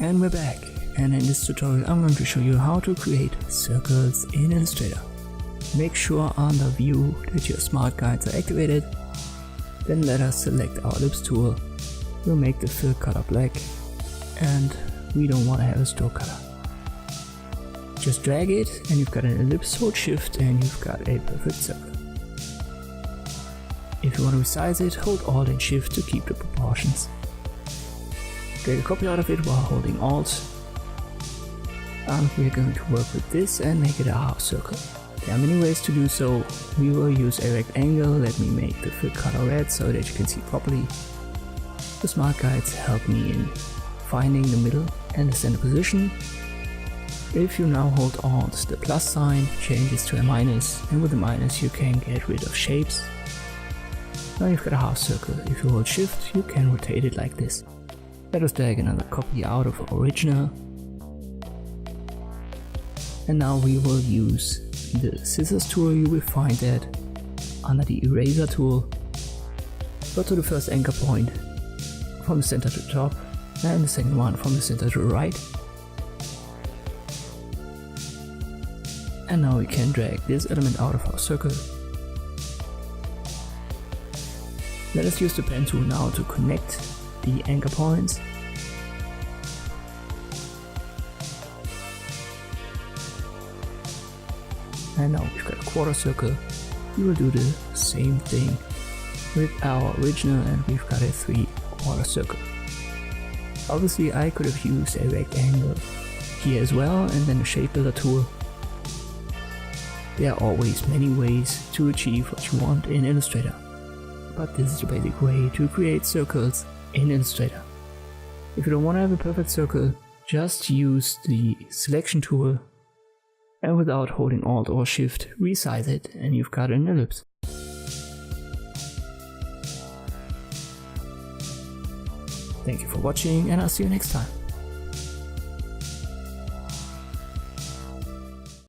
And we're back, and in this tutorial I'm going to show you how to create circles in Illustrator. Make sure under View that your smart guides are activated. Then let us select our Ellipse tool. We'll make the fill color black, and we don't want to have a stroke color. Just drag it and you've got an ellipse, hold shift and you've got a perfect circle. If you want to resize it, hold Alt and Shift to keep the proportions. Drag a copy out of it while holding Alt. And we're going to work with this and make it a half circle. There are many ways to do so. We will use a rectangle. Let me make the fill color red so that you can see properly. The smart guides help me in finding the middle and the center position. If you now hold Alt, the plus sign changes to a minus, and with the minus you can get rid of shapes. Now you've got a half circle. If you hold Shift, you can rotate it like this. Let us drag another copy out of original. And now we will use the scissors tool. You will find that under the eraser tool. Go to the first anchor point from the center to the top, and the second one from the center to the right. And now we can drag this element out of our circle. Let us use the pen tool now to connect the anchor points. And now we've got a quarter circle. We will do the same thing with our original, and we've got a 3/4 circle. Obviously I could have used a rectangle here as well, and then a shape builder tool. There are always many ways to achieve what you want in Illustrator, but this is the basic way to create circles in Illustrator. If you don't want to have a perfect circle, just use the selection tool and without holding Alt or Shift, resize it and you've got an ellipse. Thank you for watching, and I'll see you next time.